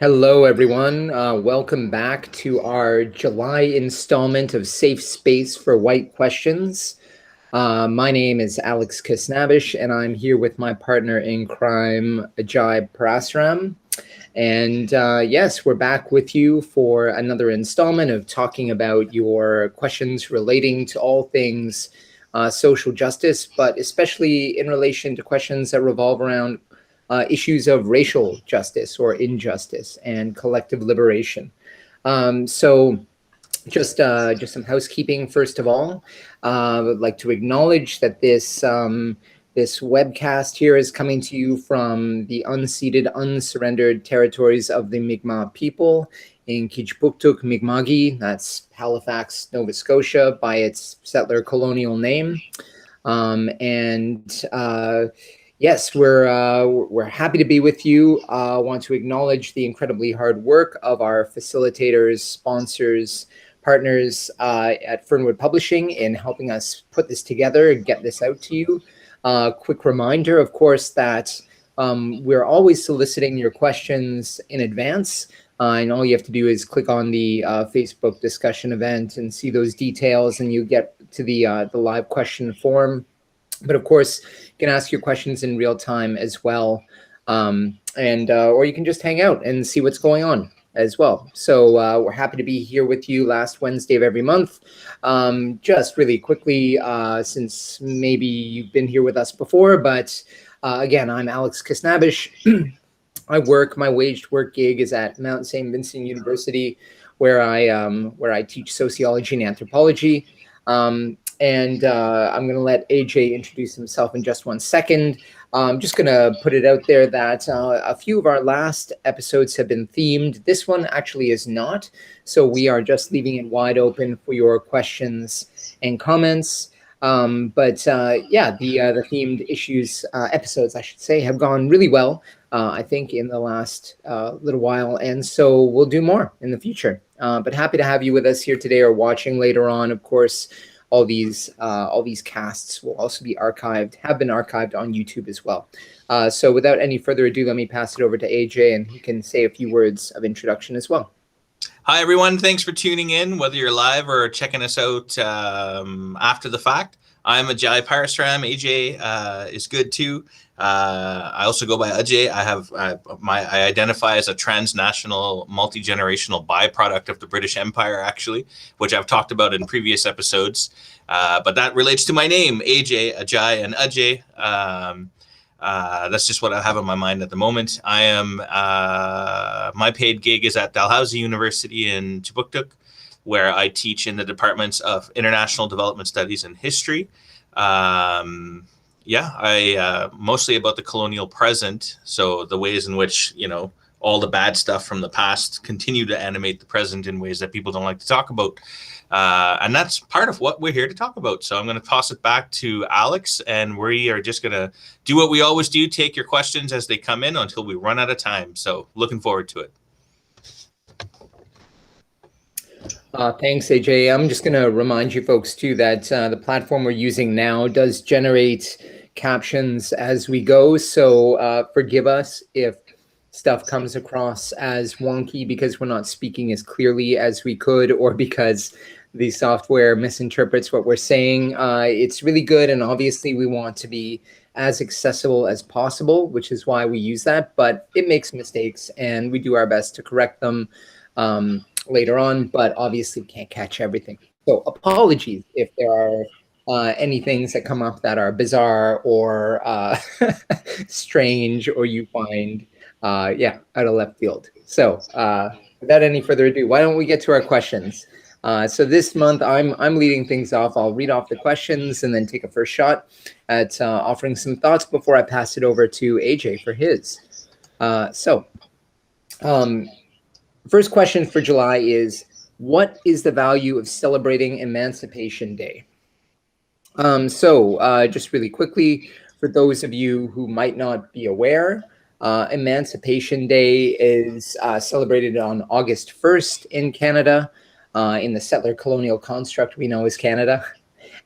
Hello, everyone. Welcome back to our July installment of Safe Space for White Questions. My name is Alex Kisnabish, and I'm here with my partner in crime, Ajay Parasram. And yes, we're back with you for another installment of talking about your questions relating to all things social justice, but especially in relation to questions that revolve around issues of racial justice or injustice and collective liberation. So just some housekeeping first of all. I would like to acknowledge that this webcast here is coming to you from the unceded, unsurrendered territories of the Mi'kmaq people in Kishpuktuk, Mi'kmaqi. That's Halifax, Nova Scotia, by its settler colonial name. Yes, we're happy to be with you. I want to acknowledge the incredibly hard work of our facilitators, sponsors, partners at Fernwood Publishing in helping us put this together and get this out to you. Quick reminder, of course, that we're always soliciting your questions in advance. And all you have to do is click on the Facebook discussion event and see those details, and you get to the live question form. But of course, you can ask your questions in real time as well. Or you can just hang out and see what's going on as well. So we're happy to be here with you last Wednesday of every month. Just really quickly, since maybe you've been here with us before, but again, I'm Alex Kisnabish. My waged work gig is at Mount St. Vincent University, where I teach sociology and anthropology. I'm going to let AJ introduce himself in just one second. I'm just going to put it out there that a few of our last episodes have been themed. This one actually is not. So we are just leaving it wide open for your questions and comments. The themed issues episodes, I should say, have gone really well, I think, in the last little while. And so we'll do more in the future. But happy to have you with us here today or watching later on, of course. All these casts will also be have been archived on YouTube as well. So without any further ado, let me pass it over to AJ, and he can say a few words of introduction as well. Hi, everyone. Thanks for tuning in, whether you're live or checking us out after the fact. I'm Ajay Parasram. AJ is good too. I also go by Ajay. I identify as a transnational, multi-generational byproduct of the British Empire, actually, which I've talked about in previous episodes. But that relates to my name, AJ, Ajay, and Ajay. That's just what I have on my mind at the moment. I am my paid gig is at Dalhousie University in Kishpuktuk, where I teach in the departments of International Development Studies and History. I mostly about the colonial present, so the ways in which, all the bad stuff from the past continue to animate the present in ways that people don't like to talk about. And that's part of what we're here to talk about. So I'm going to toss it back to Alex, and we are just going to do what we always do, take your questions as they come in until we run out of time. So looking forward to it. Thanks, AJ. I'm just going to remind you folks, too, that the platform we're using now does generate captions as we go. So forgive us if stuff comes across as wonky because we're not speaking as clearly as we could, or because the software misinterprets what we're saying. It's really good, and obviously we want to be as accessible as possible, which is why we use that. But it makes mistakes, and we do our best to correct them later on, but obviously we can't catch everything. So apologies if there are any things that come up that are bizarre or strange, or you find out of left field. So without any further ado, why don't we get to our questions? So this month I'm leading things off. I'll read off the questions and then take a first shot at offering some thoughts before I pass it over to AJ for his. First question for July is, what is the value of celebrating Emancipation Day? Just really quickly, for those of you who might not be aware, Emancipation Day is celebrated on August 1st in Canada, in the settler colonial construct we know as Canada.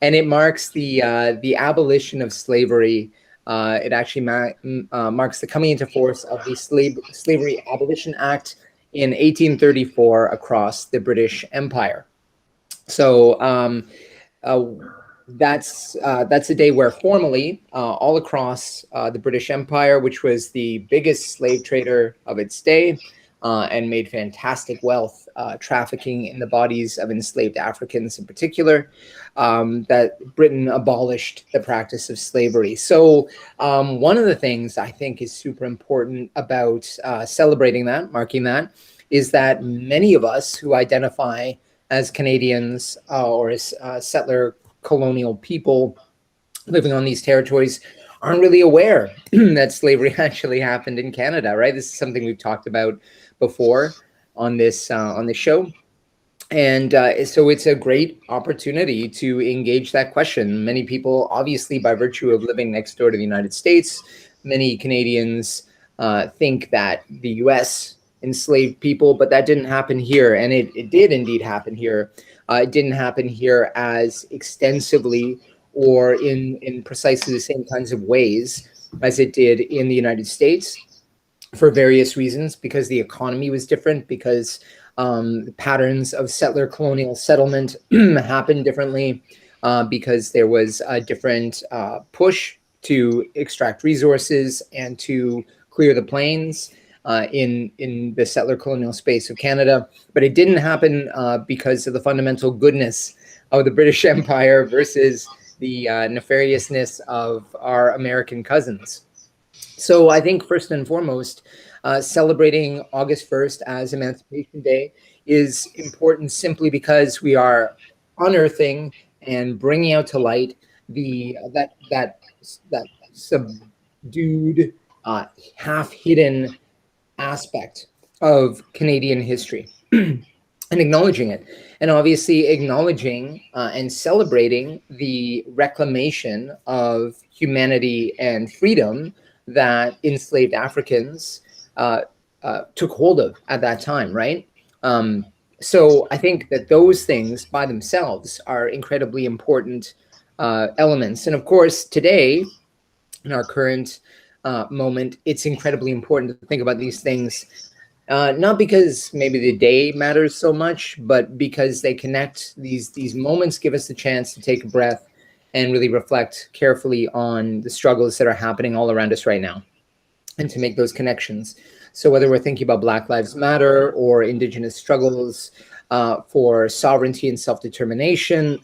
And it marks the abolition of slavery It actually marks the coming into force of the Slavery Abolition Act in 1834 across the British Empire. So that's a day where formally all across the British Empire, which was the biggest slave trader of its day and made fantastic wealth trafficking in the bodies of enslaved Africans in particular, that Britain abolished the practice of slavery. So one of the things I think is super important about celebrating that, marking that, is that many of us who identify as Canadians or as settler colonial people living on these territories aren't really aware that slavery actually happened in Canada, right? This is something we've talked about before on this show. And so it's a great opportunity to engage that question. Many people, obviously, by virtue of living next door to the United States, many Canadians think that the US enslaved people, but that didn't happen here. And it did indeed happen here. It didn't happen here as extensively or in precisely the same kinds of ways as it did in the United States for various reasons, because the economy was different, because the patterns of settler colonial settlement happened differently, because there was a different push to extract resources and to clear the plains in the settler colonial space of Canada. But it didn't happen because of the fundamental goodness of the British Empire versus the nefariousness of our American cousins. So I think first and foremost, celebrating August 1st as Emancipation Day is important simply because we are unearthing and bringing out to light that subdued, half-hidden aspect of Canadian history and acknowledging it. And obviously acknowledging and celebrating the reclamation of humanity and freedom that enslaved Africans took hold of at that time, right? So I think that those things by themselves are incredibly important elements. And of course, today, in our current moment, it's incredibly important to think about these things, not because maybe the day matters so much, but because they connect. These moments give us the chance to take a breath and really reflect carefully on the struggles that are happening all around us right now and to make those connections. So whether we're thinking about Black Lives Matter or Indigenous struggles for sovereignty and self-determination,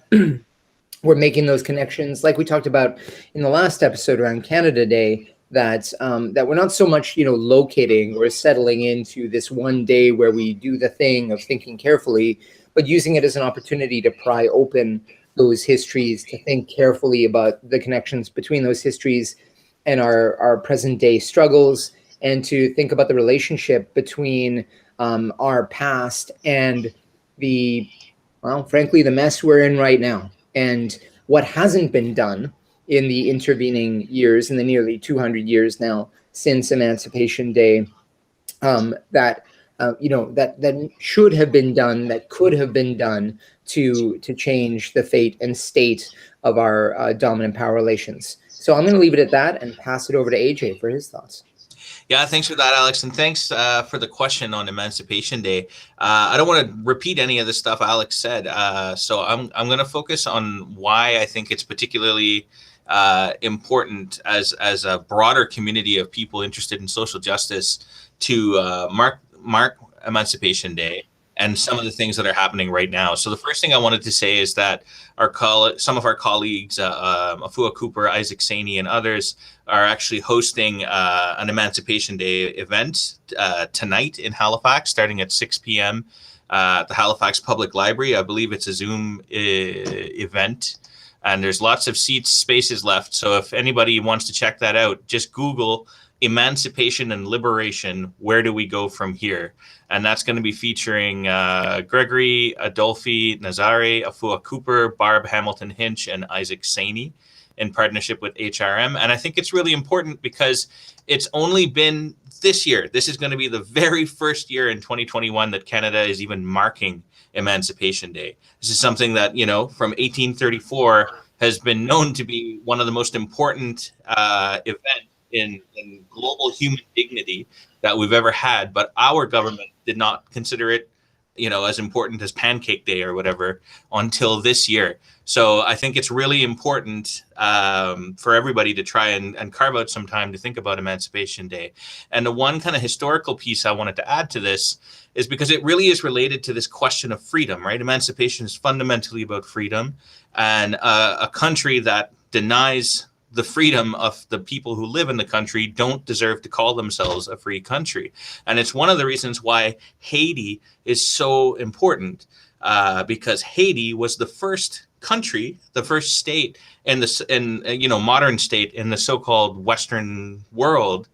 we're making those connections like we talked about in the last episode around Canada Day, that we're not so much, locating or settling into this one day where we do the thing of thinking carefully, but using it as an opportunity to pry open those histories, to think carefully about the connections between those histories and our present day struggles, and to think about the relationship between our past and frankly, the mess we're in right now, and what hasn't been done in the intervening years, in the nearly 200 years now since Emancipation Day, that should have been done, that could have been done to change the fate and state of our dominant power relations. So I'm going to leave it at that and pass it over to AJ for his thoughts. Yeah, thanks for that, Alex. And thanks for the question on Emancipation Day. I don't want to repeat any of the stuff Alex said. So I'm going to focus on why I think it's particularly important as a broader community of people interested in social justice to mark Emancipation Day and some of the things that are happening right now. So the first thing I wanted to say is that some of our colleagues, Afua Cooper, Isaac Saney, and others are actually hosting an Emancipation Day event tonight in Halifax, starting at 6 p.m. At the Halifax Public Library. I believe it's a Zoom event, and there's lots of spaces left. So if anybody wants to check that out, just Google Emancipation and Liberation, where do we go from here? And that's going to be featuring Gregory, Adolphe Nazare, Afua Cooper, Barb Hamilton Hinch, and Isaac Saney in partnership with HRM. And I think it's really important because it's only been this year. This is going to be the very first year in 2021 that Canada is even marking Emancipation Day. This is something that, from 1834 has been known to be one of the most important events in global human dignity that we've ever had. But our government did not consider it, as important as Pancake Day or whatever until this year. So I think it's really important for everybody to try and carve out some time to think about Emancipation Day. And the one kind of historical piece I wanted to add to this is because it really is related to this question of freedom, right? Emancipation is fundamentally about freedom, and a country that denies the freedom of the people who live in the country don't deserve to call themselves a free country. And it's one of the reasons why Haiti is so important, because Haiti was the first country, the first state modern state in the so-called Western world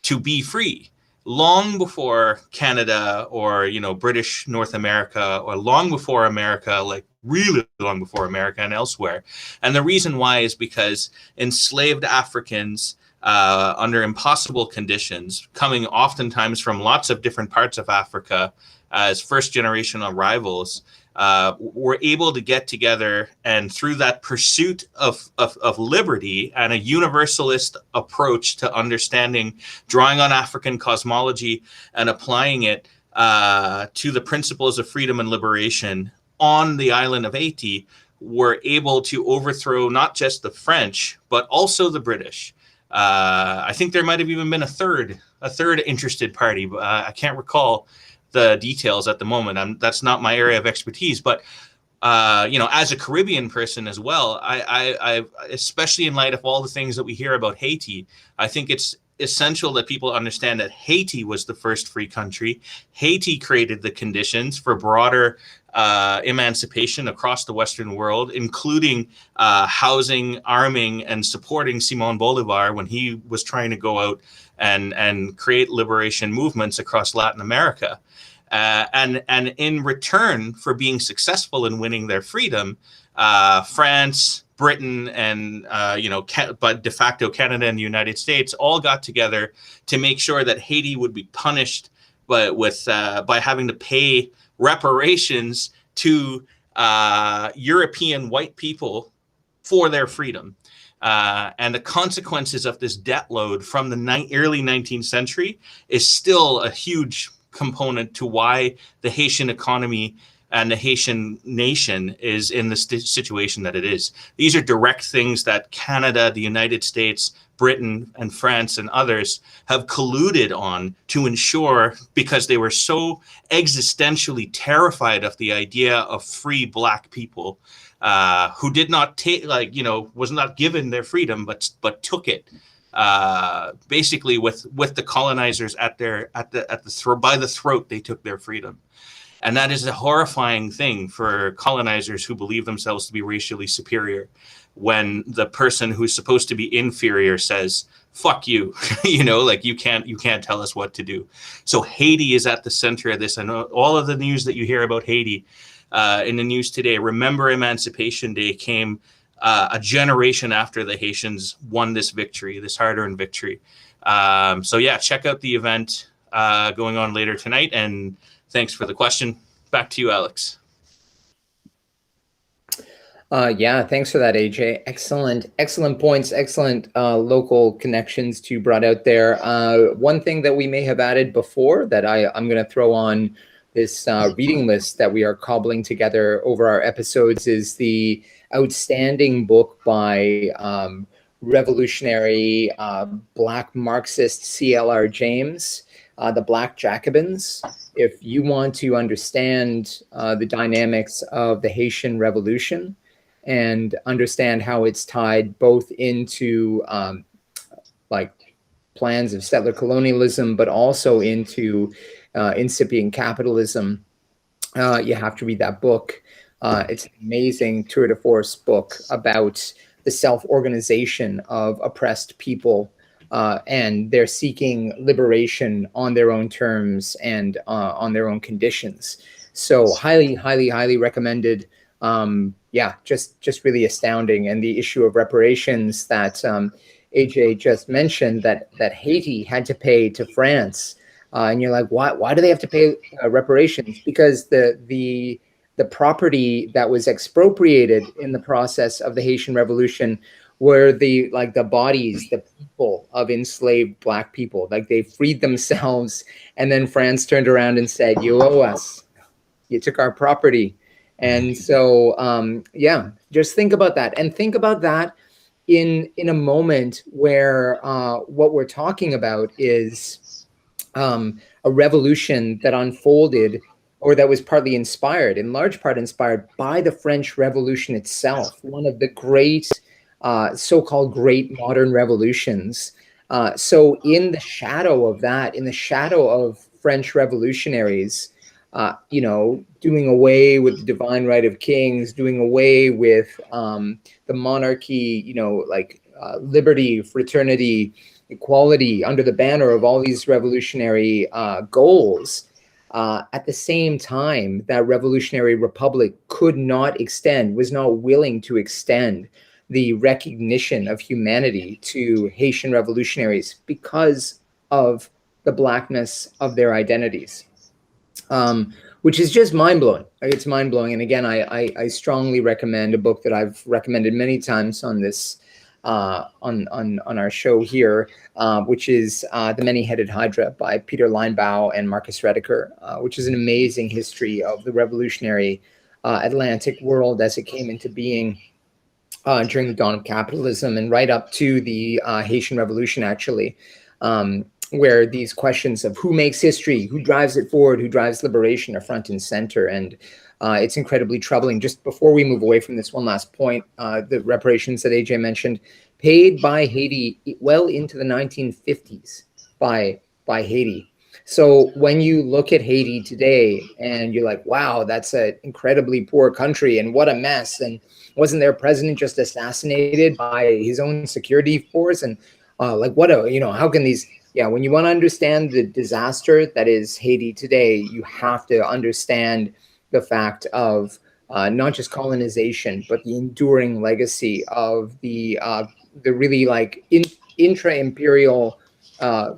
to be free, long before Canada or British North America, or long before America, like really long before America and elsewhere. And the reason why is because enslaved Africans under impossible conditions, coming oftentimes from lots of different parts of Africa as first generation arrivals, were able to get together, and through that pursuit of liberty and a universalist approach to understanding, drawing on African cosmology and applying it to the principles of freedom and liberation on the island of Haiti, were able to overthrow not just the French, but also the British. I think there might have even been a third interested party, but I can't recall the details at the moment. That's not my area of expertise, but as a Caribbean person as well, I especially in light of all the things that we hear about Haiti, I think it's essential that people understand that Haiti was the first free country. Haiti created the conditions for broader emancipation across the Western world, including housing, arming, and supporting Simon Bolivar when he was trying to go out and create liberation movements across Latin America. And in return for being successful in winning their freedom, France, Britain, and but de facto Canada and the United States all got together to make sure that Haiti would be punished, but by having to pay reparations to European white people for their freedom. And the consequences of this debt load from the early 19th century is still a huge component to why the Haitian economy and the Haitian nation is in the situation that it is. These are direct things that Canada, the United States, Britain, and France, and others have colluded on to ensure, because they were so existentially terrified of the idea of free Black people, who did not take, was not given their freedom, but took it. Basically, with the colonizers by the throat, they took their freedom. And that is a horrifying thing for colonizers who believe themselves to be racially superior, when the person who's supposed to be inferior says, fuck you, you can't tell us what to do. So Haiti is at the center of this. And all of the news that you hear about Haiti in the news today, remember Emancipation Day came a generation after the Haitians won this victory, this hard-earned victory. So yeah, check out the event going on later tonight. And thanks for the question. Back to you, Alex. Yeah, thanks for that, AJ. Excellent points, excellent local connections you brought out there. One thing that we may have added before that I'm going to throw on this reading list that we are cobbling together over our episodes is the outstanding book by revolutionary Black Marxist C.L.R. James, The Black Jacobins. If you want to understand the dynamics of the Haitian Revolution and understand how it's tied both into plans of settler colonialism, but also into incipient capitalism, you have to read that book. It's an amazing tour de force book about the self-organization of oppressed people, and they're seeking liberation on their own terms and on their own conditions. So highly recommended. Yeah, just really astounding. And the issue of reparations that AJ just mentioned, that Haiti had to pay to France, and you're like, why do they have to pay reparations? Because the the property that was expropriated in the process of the Haitian Revolution were the bodies, the people of enslaved Black people. Like, they freed themselves, and then France turned around and said, "You owe us. You took our property." And so, yeah, just think about that, and think about that in a moment where what we're talking about is a revolution that unfolded, or that was partly inspired, in large part inspired by the French Revolution itself, one of the great so-called great modern revolutions. So in the shadow of that, in the shadow of French revolutionaries, doing away with the divine right of kings, doing away with the monarchy, liberty, fraternity, equality, under the banner of all these revolutionary goals. At the same time, that revolutionary republic could not extend, was not willing to extend the recognition of humanity to Haitian revolutionaries because of the Blackness of their identities. Which is just mind-blowing. It's mind-blowing. And again, I strongly recommend a book that I've recommended many times on this, on our show here, which is The Many-Headed Hydra by Peter Linebaugh and Marcus Rediker, which is an amazing history of the revolutionary Atlantic world as it came into being during the dawn of capitalism and right up to the Haitian Revolution, actually. Where these questions of who makes history, who drives it forward, who drives liberation are front and center. And it's incredibly troubling. Just before we move away from this, one last point, the reparations that AJ mentioned, paid by Haiti well into the 1950s by Haiti. So when you look at Haiti today and you're like, wow, that's an incredibly poor country and what a mess. And wasn't their president just assassinated by his own security force? And how can these... Yeah, when you want to understand the disaster that is Haiti today, you have to understand the fact of not just colonization, but the enduring legacy of the really intra-imperial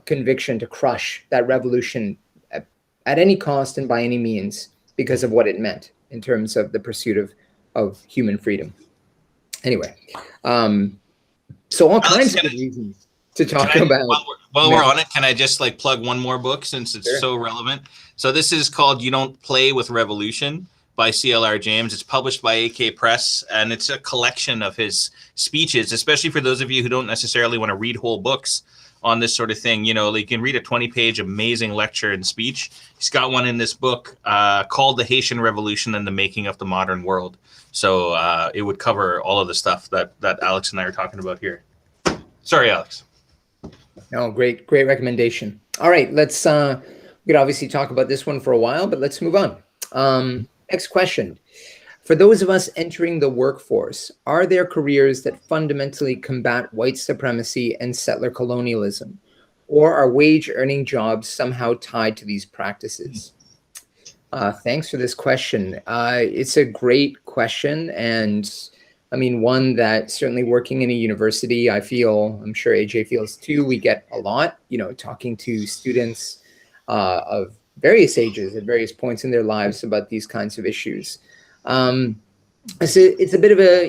conviction to crush that revolution at any cost and by any means because of what it meant in terms of the pursuit of human freedom. Anyway, so all kinds of reasons to talk about. While we're on it, can I just plug one more book since it's so relevant? So this is called You Don't Play with Revolution by CLR James. It's published by AK Press, and it's a collection of his speeches, especially for those of you who don't necessarily want to read whole books on this sort of thing. You can read a 20-page amazing lecture and speech. He's got one in this book called The Haitian Revolution and the Making of the Modern World. So it would cover all of the stuff that Alex and I are talking about here. Sorry, Alex. No, great recommendation. All right, let's we could obviously talk about this one for a while, but let's move on. Next question. For those of us entering the workforce, are there careers that fundamentally combat white supremacy and settler colonialism, or are wage-earning jobs somehow tied to these practices? Thanks for this question. It's a great question, and I mean, one that certainly working in a university, I feel, I'm sure AJ feels too, we get a lot, talking to students of various ages at various points in their lives about these kinds of issues. It's a bit of a,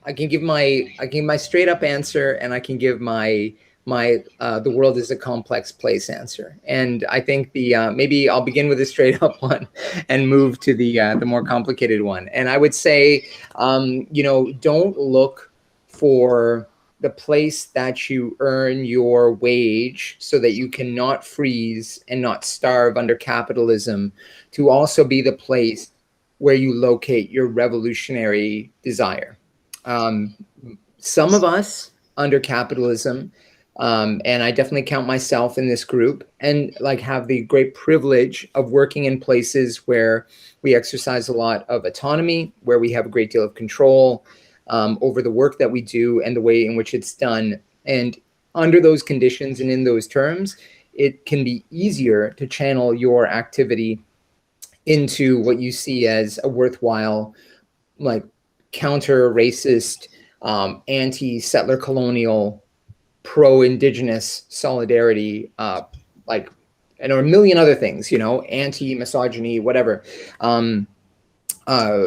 I can give my straight up answer, and I can give my the world is a complex place answer. And I think maybe I'll begin with a straight up one and move to the more complicated one. And I would say, don't look for the place that you earn your wage so that you cannot freeze and not starve under capitalism to also be the place where you locate your revolutionary desire. Some of us under capitalism, and I definitely count myself in this group, and have the great privilege of working in places where we exercise a lot of autonomy, where we have a great deal of control over the work that we do and the way in which it's done. And under those conditions and in those terms, it can be easier to channel your activity into what you see as a worthwhile, counter-racist, anti-settler colonial, pro-indigenous solidarity, and or a million other things, anti-misogyny, whatever.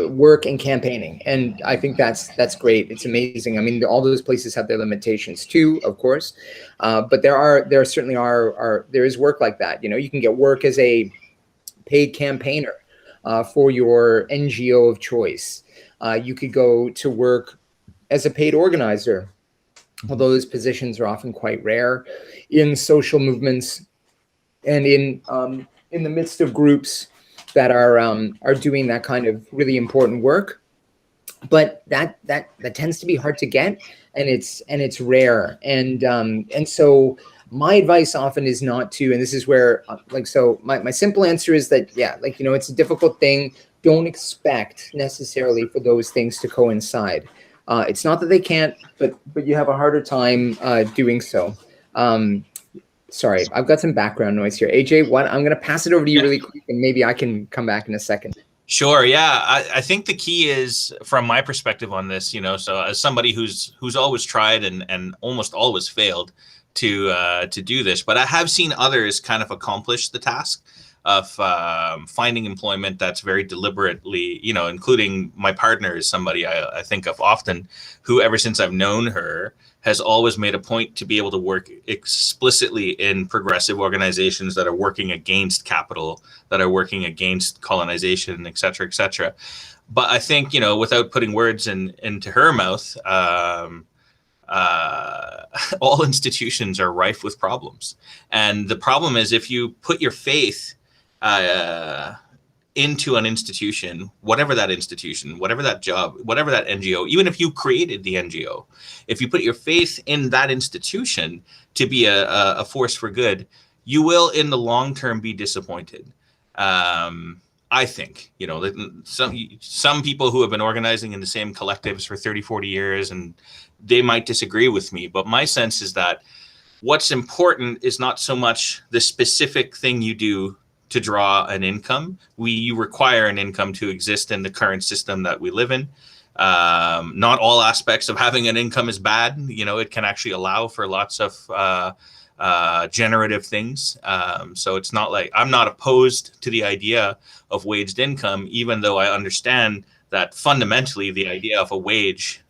work and campaigning, and I think that's great. It's amazing. I mean, all those places have their limitations too, of course, but there certainly there is work like that. You know, you can get work as a paid campaigner for your NGO of choice. You could go to work as a paid organizer, although those positions are often quite rare in social movements and in the midst of groups that are doing that kind of really important work. But that tends to be hard to get, and it's rare. And so my advice often is not to, and this is where my simple answer is that, yeah, like, you know, it's a difficult thing. Don't expect necessarily for those things to coincide. It's not that they can't, but you have a harder time doing so. Sorry, I've got some background noise here. AJ, I'm going to pass it over to you really quick, and maybe I can come back in a second. Sure. Yeah. I think the key is, from my perspective on this, you know, so as somebody who's always tried and almost always failed to do this, but I have seen others kind of accomplish the task of finding employment that's very deliberately, you know, including my partner is somebody I think of often, who ever since I've known her has always made a point to be able to work explicitly in progressive organizations that are working against capital, that are working against colonization, et cetera, et cetera. But I think, you know, without putting words into her mouth, all institutions are rife with problems. And the problem is, if you put your faith into an institution, whatever that job, whatever that NGO, even if you created the NGO, if you put your faith in that institution to be a force for good, you will in the long term be disappointed. I think, you know, some people who have been organizing in the same collectives for 30, 40 years, and they might disagree with me, but my sense is that what's important is not so much the specific thing you do to draw an income. You require an income to exist in the current system that we live in. Not all aspects of having an income is bad. You know, it can actually allow for lots of generative things. So it's not like I'm not opposed to the idea of waged income, even though I understand that fundamentally the idea of a wage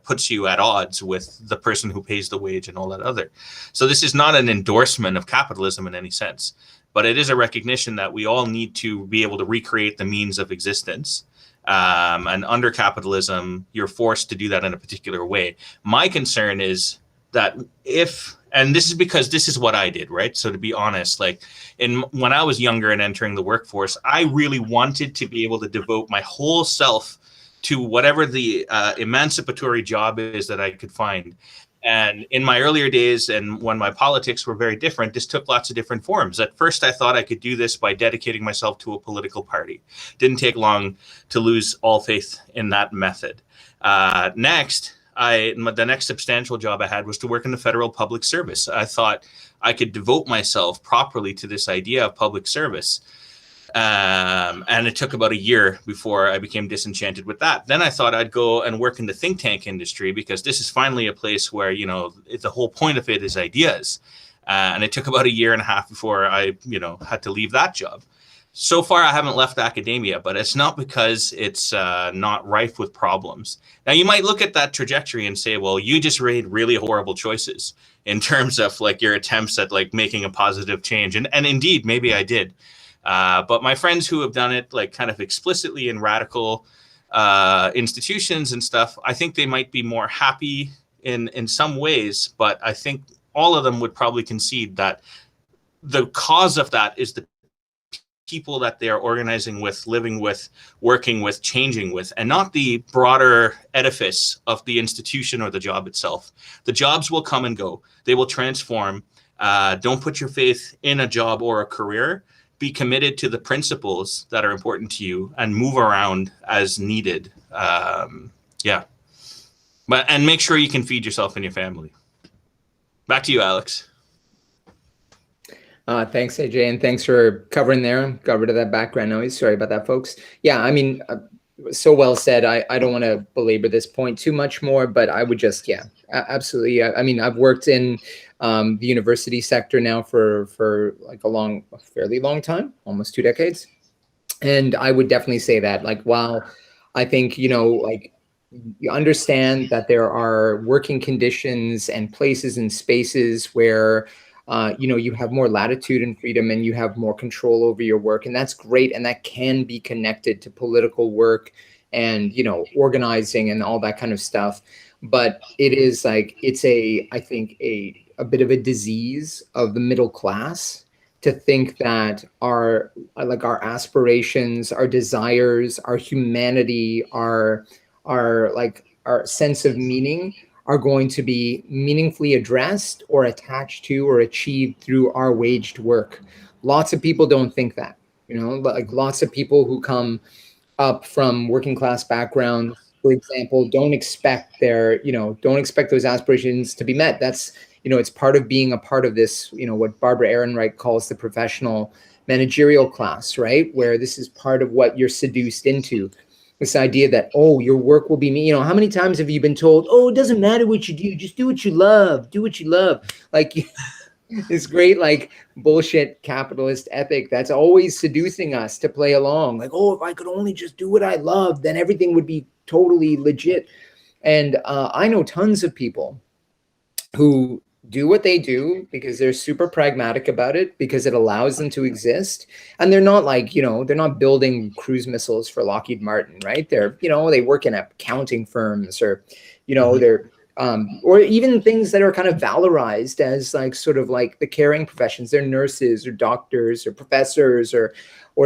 puts you at odds with the person who pays the wage and all that other. So this is not an endorsement of capitalism in any sense, but it is a recognition that we all need to be able to recreate the means of existence. And under capitalism, you're forced to do that in a particular way. My concern is that and this is because this is what I did, right? So to be honest, like when I was younger and entering the workforce, I really wanted to be able to devote my whole self to whatever the emancipatory job is that I could find. And in my earlier days, and when my politics were very different, this took lots of different forms. At first, I thought I could do this by dedicating myself to a political party. Didn't take long to lose all faith in that method. Next, the next substantial job I had was to work in the federal public service. I thought I could devote myself properly to this idea of public service. And it took about a year before I became disenchanted with that. Then I thought I'd go and work in the think tank industry, because this is finally a place where, you know, the whole point of it is ideas. And it took about a year and a half before I, you know, had to leave that job. So far, I haven't left academia, but it's not because it's not rife with problems. Now, you might look at that trajectory and say, well, you just made really horrible choices in terms of like your attempts at like making a positive change. And indeed, maybe I did. But my friends who have done it like kind of explicitly in radical institutions and stuff, I think they might be more happy in some ways, but I think all of them would probably concede that the cause of that is the people that they are organizing with, living with, working with, changing with, and not the broader edifice of the institution or the job itself. The jobs will come and go. They will transform. Don't put your faith in a job or a career. Be committed to the principles that are important to you and move around as needed. And make sure you can feed yourself and your family. Back to you, Alex. Thanks, AJ, and thanks for covering there. Got rid of that background noise. Sorry about that, folks. Yeah, I mean, so well said. I don't want to belabor this point too much more, but I would just, absolutely. I mean, I've worked in the university sector now for like a fairly long time, almost 2 decades. And I would definitely say that, like, while I think, like, you understand that there are working conditions and places and spaces where, you have more latitude and freedom and you have more control over your work. And that's great. And that can be connected to political work and, organizing and all that kind of stuff. But it is like, I think, a bit of a disease of the middle class to think that our aspirations, our desires, our humanity, our sense of meaning are going to be meaningfully addressed or attached to or achieved through our waged work. Lots of people don't think that, like lots of people who come up from working class backgrounds, for example, don't expect those aspirations to be met. That's, it's part of being a part of this, what Barbara Ehrenreich calls the professional managerial class, right? Where this is part of what you're seduced into. This idea that, oh, your work will be me. How many times have you been told, oh, it doesn't matter what you do, just do what you love, do what you love. Like, this great, like, bullshit capitalist ethic that's always seducing us to play along. Like, oh, if I could only just do what I love, then everything would be totally legit. And I know tons of people who do what they do because they're super pragmatic about it, because it allows them to exist. And they're not like, they're not building cruise missiles for Lockheed Martin, right? They're, they work in accounting firms, or, they're, or even things that are kind of valorized as like sort of like the caring professions. They're nurses or doctors or professors, or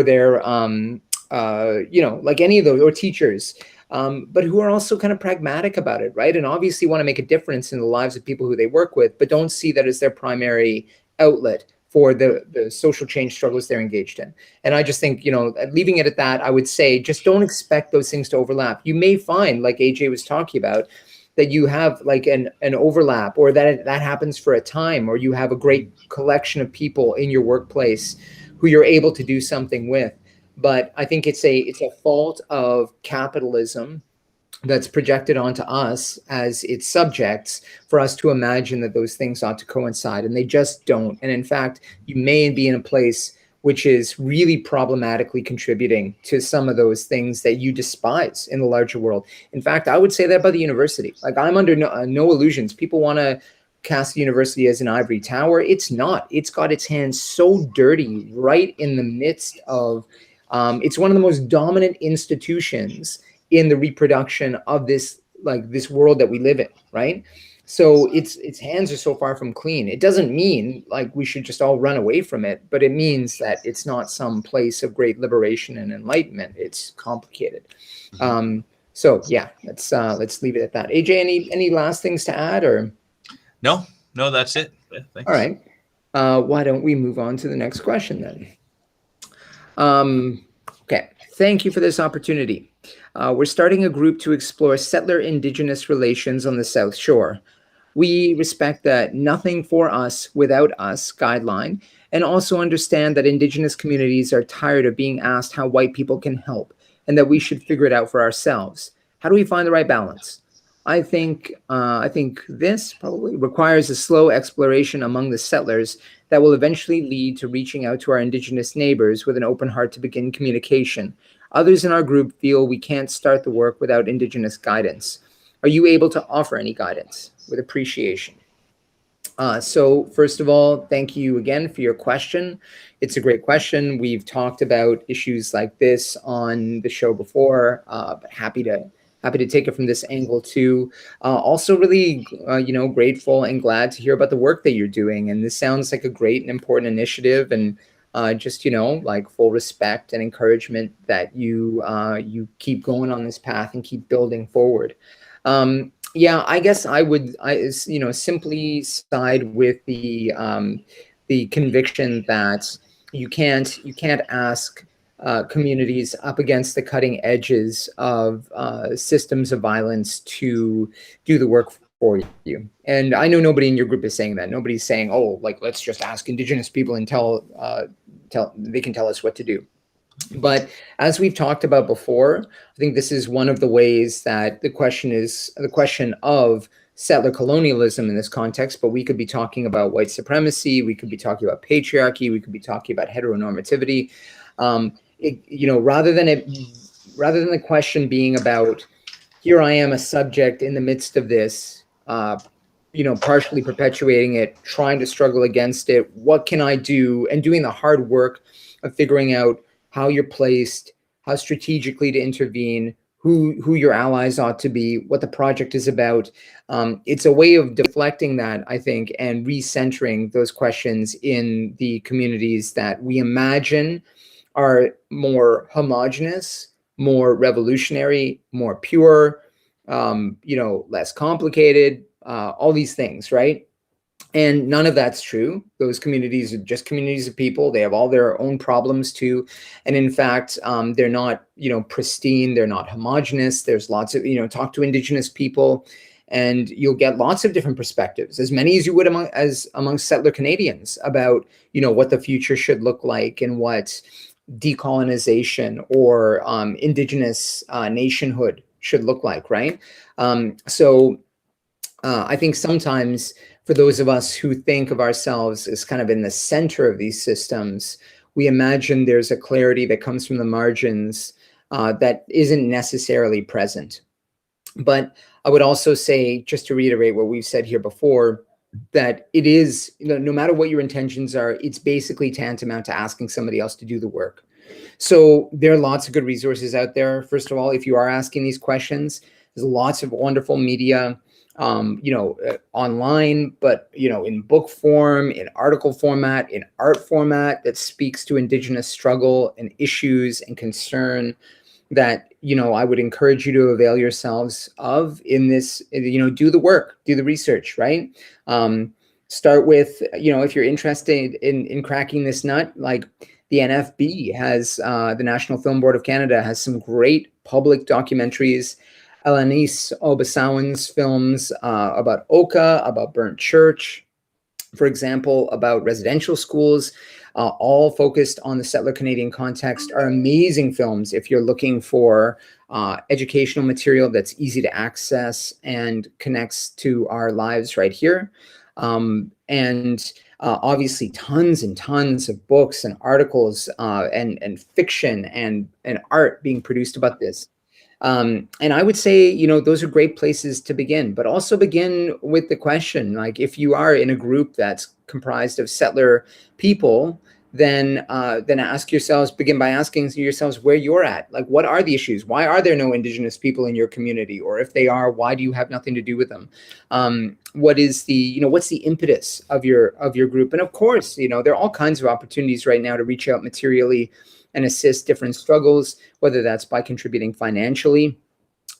they're, like any of those, or teachers. But who are also kind of pragmatic about it, right? And obviously want to make a difference in the lives of people who they work with, but don't see that as their primary outlet for the social change struggles they're engaged in. And I just think, leaving it at that, I would say just don't expect those things to overlap. You may find, like AJ was talking about, that you have like an overlap, or that happens for a time, or you have a great collection of people in your workplace who you're able to do something with. But I think it's a fault of capitalism that's projected onto us as its subjects for us to imagine that those things ought to coincide, and they just don't. And in fact, you may be in a place which is really problematically contributing to some of those things that you despise in the larger world. In fact, I would say that about the university. Like, I'm under no illusions. People want to cast the university as an ivory tower. It's not. It's got its hands so dirty right in the midst of, it's one of the most dominant institutions in the reproduction of this world that we live in, right? So its hands are so far from clean. It doesn't mean like we should just all run away from it, but it means that it's not some place of great liberation and enlightenment. It's complicated. So yeah, let's leave it at that. AJ, any last things to add, or? No, that's it. Thanks. All right. Why don't we move on to the next question then? Okay, thank you for this opportunity. We're starting a group to explore settler-indigenous relations on the South Shore. We respect the nothing for us without us guideline, and also understand that Indigenous communities are tired of being asked how white people can help, and that we should figure it out for ourselves. How do we find the right balance? I think this probably requires a slow exploration among the settlers that will eventually lead to reaching out to our Indigenous neighbors with an open heart to begin communication. Others in our group feel we can't start the work without Indigenous guidance. Are you able to offer any guidance? With appreciation. So first of all, thank you again for your question. It's a great question. We've talked about issues like this on the show before, but happy to take it from this angle too. Also really, grateful and glad to hear about the work that you're doing. And this sounds like a great and important initiative, and just, like full respect and encouragement that you keep going on this path and keep building forward. Yeah, I guess I would, simply side with the conviction that you can't ask communities up against the cutting edges of systems of violence to do the work for you. And I know nobody in your group is saying that. Nobody's saying, oh, like, let's just ask Indigenous people and they can tell us what to do. But as we've talked about before, I think this is one of the ways that the question of settler colonialism in this context, but we could be talking about white supremacy, we could be talking about patriarchy, we could be talking about heteronormativity, rather than the question being about, here I am, a subject in the midst of this, partially perpetuating it, trying to struggle against it. What can I do? And doing the hard work of figuring out how you're placed, how strategically to intervene, who your allies ought to be, what the project is about. It's a way of deflecting that, I think, and recentering those questions in the communities that we imagine are more homogenous, more revolutionary, more pure, less complicated, all these things, right? And none of that's true. Those communities are just communities of people. They have all their own problems too. And in fact, they're not, pristine. They're not homogenous. There's lots of, talk to Indigenous people and you'll get lots of different perspectives, as many as you would amongst settler Canadians about, what the future should look like and what decolonization or Indigenous nationhood should look like, right? So I think sometimes for those of us who think of ourselves as kind of in the center of these systems, we imagine there's a clarity that comes from the margins that isn't necessarily present. But I would also say, just to reiterate what we've said here before, that it is, no matter what your intentions are, it's basically tantamount to asking somebody else to do the work. So there are lots of good resources out there. First of all, if you are asking these questions, there's lots of wonderful media, online, but, in book form, in article format, in art format that speaks to Indigenous struggle and issues and concern that, I would encourage you to avail yourselves of in this, do the work, do the research, right? Start with, if you're interested in cracking this nut, like the NFB has, the National Film Board of Canada has some great public documentaries. Alanis Obasawan's films about Oka, about Burnt Church, for example, about residential schools, all focused on the settler Canadian context, are amazing films if you're looking for educational material that's easy to access and connects to our lives right here. Obviously tons and tons of books and articles and fiction and art being produced about this. And I would say, those are great places to begin, but also begin with the question, like, if you are in a group that's comprised of settler people, then begin by asking yourselves where you're at. Like, what are the issues? Why are there no Indigenous people in your community? Or if they are, why do you have nothing to do with them? What is the, what's the impetus of your group? And of course, there are all kinds of opportunities right now to reach out materially and assist different struggles, whether that's by contributing financially,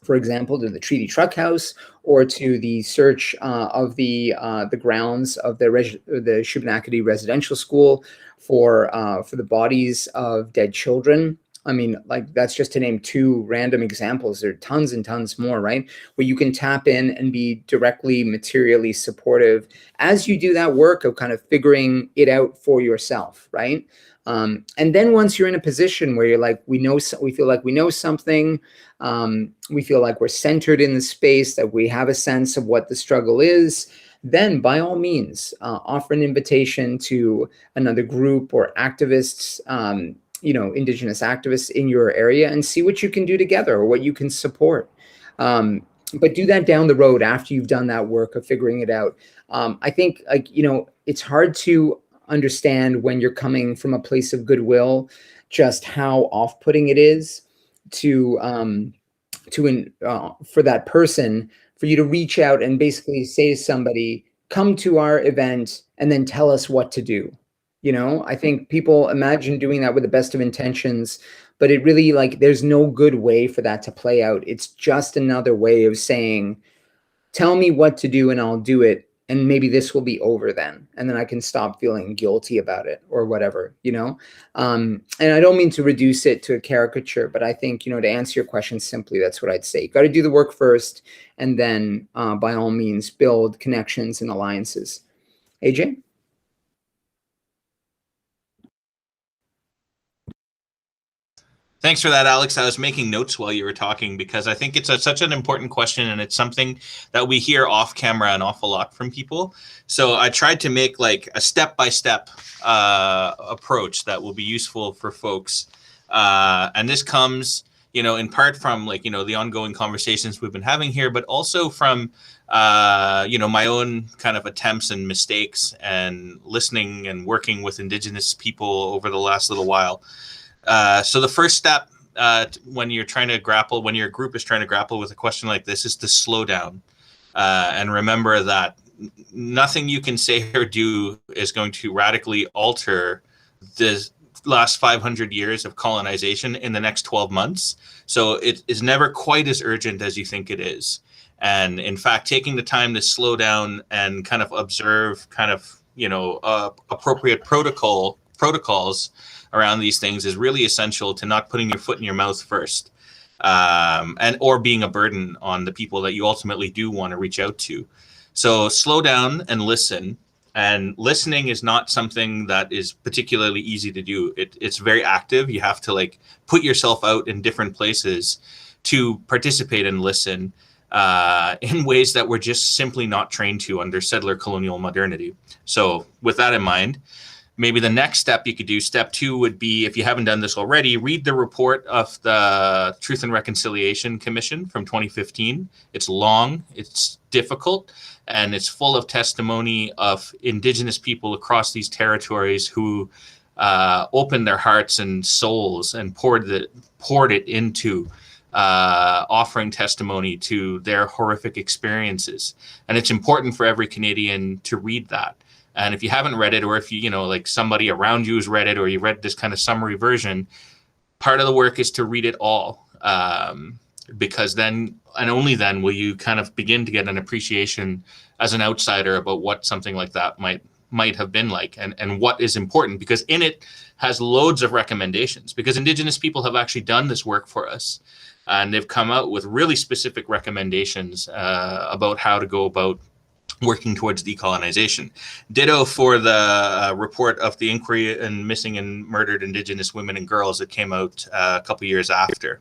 for example, to the Treaty Truck House, or to the search of the grounds of the Shubenacadie Residential School for the bodies of dead children. I mean, like, that's just to name two random examples. There are tons and tons more, right? Where you can tap in and be directly materially supportive as you do that work of kind of figuring it out for yourself, right? And then once you're in a position where you're like, we feel like we know something, we feel like we're centered in the space, that we have a sense of what the struggle is, then by all means, offer an invitation to another group or activists, Indigenous activists in your area, and see what you can do together or what you can support. But do that down the road after you've done that work of figuring it out. I think, it's hard to understand when you're coming from a place of goodwill, just how off-putting it is for that person, for you to reach out and basically say to somebody, come to our event and then tell us what to do. I think people imagine doing that with the best of intentions, but it really, there's no good way for that to play out. It's just another way of saying, tell me what to do and I'll do it. And maybe this will be over then. And then I can stop feeling guilty about it or whatever, And I don't mean to reduce it to a caricature, but I think, to answer your question simply, that's what I'd say. You got to do the work first, and then by all means, build connections and alliances. AJ? Thanks for that, Alex. I was making notes while you were talking because I think it's such an important question, and it's something that we hear off camera an awful lot from people. So I tried to make like a step-by-step approach that will be useful for folks And this comes, in part from like, the ongoing conversations we've been having here, but also from, my own kind of attempts and mistakes and listening and working with Indigenous people over the last little while. So the first step when your group is trying to grapple with a question like this is to slow down and remember that nothing you can say or do is going to radically alter the last 500 years of colonization in the next 12 months. So it is never quite as urgent as you think it is. And in fact, taking the time to slow down and kind of observe appropriate protocols around these things is really essential to not putting your foot in your mouth first, or being a burden on the people that you ultimately do want to reach out to. So slow down and listen. And listening is not something that is particularly easy to do. It's very active. You have to like put yourself out in different places to participate and listen in ways that we're just simply not trained to under settler colonial modernity. So with that in mind, maybe the next step you could do, step 2 would be, if you haven't done this already, read the report of the Truth and Reconciliation Commission from 2015. It's long, it's difficult, and it's full of testimony of Indigenous people across these territories who opened their hearts and souls and poured it into offering testimony to their horrific experiences. And it's important for every Canadian to read that. And if you haven't read it, or if you like somebody around you has read it, or you read this kind of summary version, part of the work is to read it all, because then and only then will you kind of begin to get an appreciation as an outsider about what something like that might have been like, and what is important, because in it has loads of recommendations, because Indigenous people have actually done this work for us, and they've come out with really specific recommendations about how to go about working towards decolonization. Ditto for the report of the inquiry in missing and murdered Indigenous women and girls that came out a couple years after.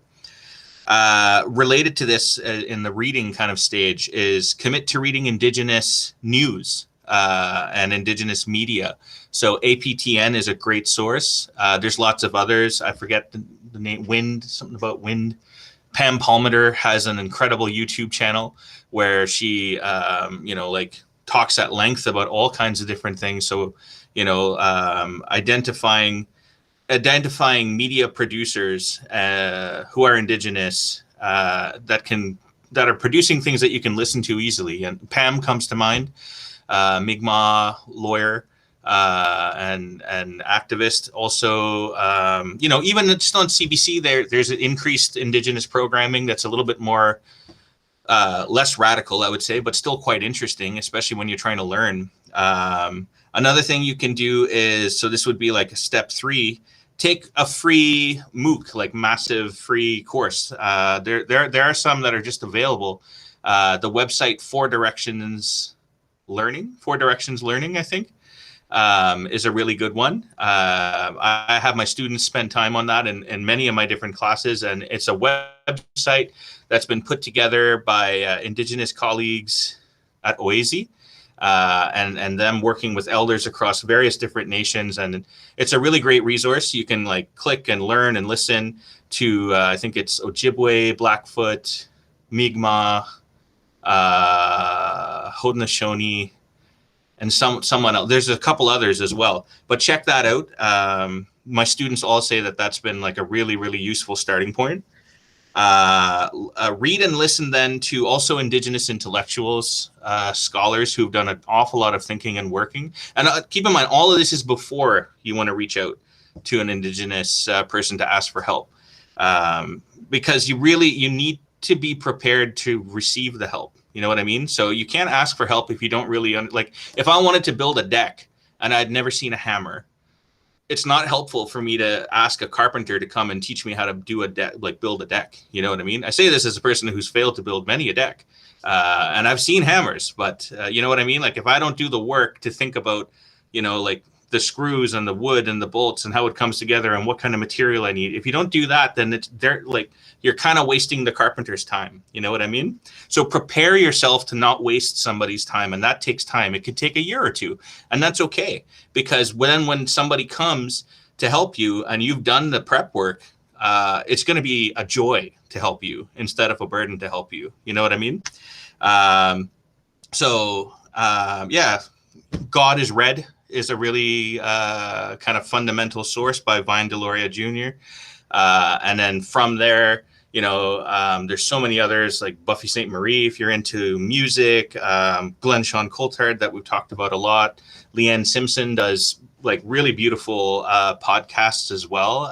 Related to this in the reading kind of stage is commit to reading Indigenous news and Indigenous media. So APTN is a great source. There's lots of others. I forget the name, something about wind. Pam Palmater has an incredible YouTube channel where she, talks at length about all kinds of different things. So, identifying media producers who are Indigenous that are producing things that you can listen to easily. And Pam comes to mind, Mi'kmaq lawyer and activist. Also, even just on CBC, there's an increased Indigenous programming that's a little bit more less radical, I would say, but still quite interesting, especially when you're trying to learn. Another thing you can do is, so this would be like a step 3, take a free MOOC, like massive free course. There are some that are just available. The website Four Directions Learning, I think, is a really good one. I have my students spend time on that in many of my different classes, and it's a website that's been put together by Indigenous colleagues at OASI, and them working with elders across various different nations. And it's a really great resource. You can like click and learn and listen to, I think it's Ojibwe, Blackfoot, Mi'kmaq, Haudenosaunee, and someone else. There's a couple others as well, but check that out. My students all say that that's been like a really, really useful starting point. Read and listen then to also Indigenous intellectuals, scholars who've done an awful lot of thinking and working. And keep in mind, all of this is before you want to reach out to an Indigenous person to ask for help, because you need to be prepared to receive the help. You know what I mean? So you can't ask for help if you don't really like. If I wanted to build a deck and I'd never seen a hammer, it's not helpful for me to ask a carpenter to come and teach me how to do a deck, like build a deck. You know what I mean? I say this as a person who's failed to build many a deck, and I've seen hammers, but you know what I mean? Like if I don't do the work to think about, like the screws and the wood and the bolts and how it comes together and what kind of material I need. If you don't do that, then you're kind of wasting the carpenter's time. You know what I mean? So prepare yourself to not waste somebody's time. And that takes time. It could take a year or two, and that's okay. Because when somebody comes to help you and you've done the prep work, it's going to be a joy to help you instead of a burden to help you. You know what I mean? Yeah, God is Red is a really kind of fundamental source by Vine Deloria Jr. And then from there, there's so many others like Buffy St. Marie, if you're into music, Glenn Sean Coulthard that we've talked about a lot. Leanne Simpson does like really beautiful podcasts as well,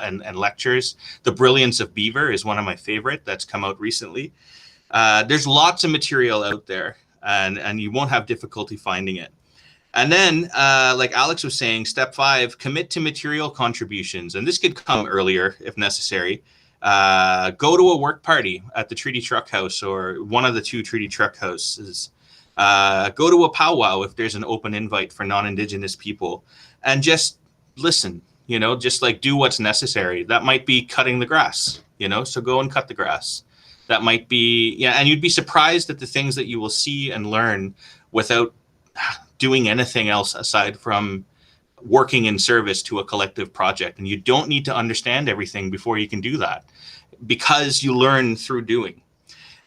and lectures. The Brilliance of Beaver is one of my favorite that's come out recently. There's lots of material out there, and you won't have difficulty finding it. And then, like Alex was saying, step 5, commit to material contributions. And this could come earlier if necessary. Go to a work party at the Treaty Truck House or one of the 2 Treaty Truck Houses. Go to a powwow if there's an open invite for non-Indigenous people. And just listen, just like do what's necessary. That might be cutting the grass, so go and cut the grass. That might be, and you'd be surprised at the things that you will see and learn without doing anything else aside from working in service to a collective project. And you don't need to understand everything before you can do that, because you learn through doing.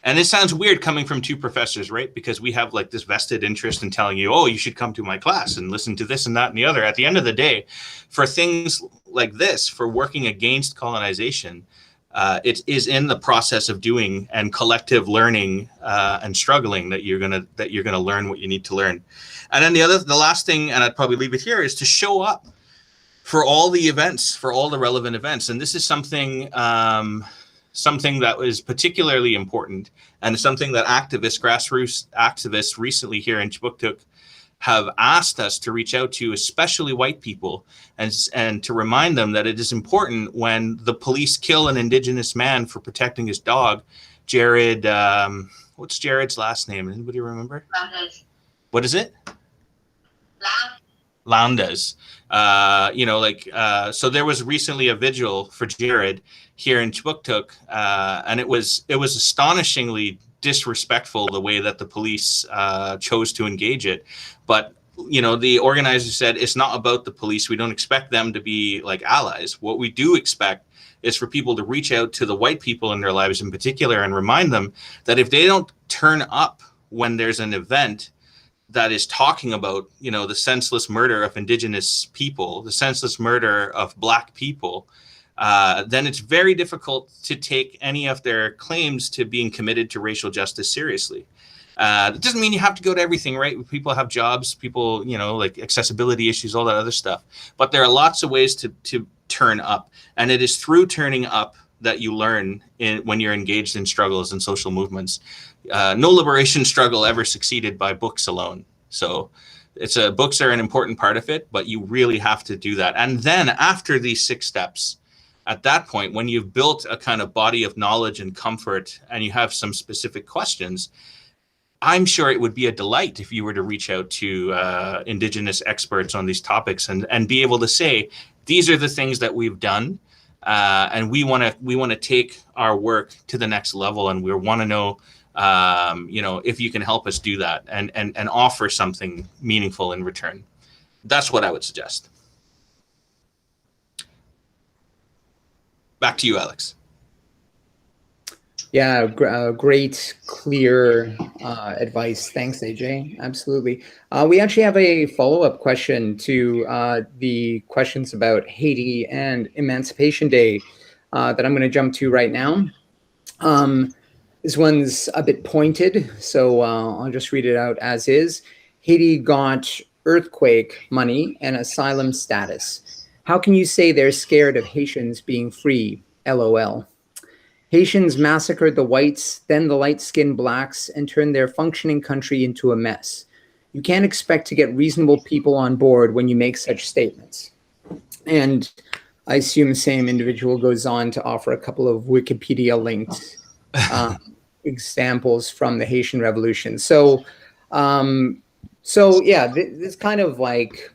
And it sounds weird coming from 2 professors, right? Because we have like this vested interest in telling you, oh, you should come to my class and listen to this and that and the other. At the end of the day, for things like this, for working against colonization, it is in the process of doing and collective learning and struggling that you're gonna learn what you need to learn. And then the last thing, and I'd probably leave it here, is to show up for all the events, for all the relevant events. And this is something that is particularly important, and something that grassroots activists recently here in Chibuktuk have asked us to reach out to, especially white people, and to remind them that it is important when the police kill an Indigenous man for protecting his dog, Jared. What's Jared's last name? Anybody remember? Landes. What is it? Landes. So there was recently a vigil for Jared here in Chibuktuk, and it was astonishingly disrespectful the way that the police chose to engage it. But the organizers said it's not about the police. We don't expect them to be like allies. What we do expect is for people to reach out to the white people in their lives in particular and remind them that if they don't turn up when there's an event that is talking about, the senseless murder of Indigenous people, the senseless murder of Black people, then it's very difficult to take any of their claims to being committed to racial justice seriously. It doesn't mean you have to go to everything, right? People have jobs, people, like accessibility issues, all that other stuff. But there are lots of ways to turn up. And it is through turning up that you learn when you're engaged in struggles and social movements. No liberation struggle ever succeeded by books alone. So books are an important part of it, but you really have to do that. And then after these 6 steps, at that point, when you've built a kind of body of knowledge and comfort and you have some specific questions, I'm sure it would be a delight if you were to reach out to Indigenous experts on these topics and be able to say, these are the things that we've done. And we want to take our work to the next level, and we want to know, if you can help us do that and offer something meaningful in return. That's what I would suggest. Back to you, Alex. Yeah, great, clear advice. Thanks, AJ. Absolutely. We actually have a follow-up question to the questions about Haiti and Emancipation Day that I'm going to jump to right now. This one's a bit pointed, so I'll just read it out as is. Haiti got earthquake money and asylum status. How can you say they're scared of Haitians being free? LOL. Haitians massacred the whites, then the light-skinned blacks, and turned their functioning country into a mess. You can't expect to get reasonable people on board when you make such statements. And I assume the same individual goes on to offer a couple of Wikipedia-linked examples from the Haitian Revolution. So yeah, this kind of like,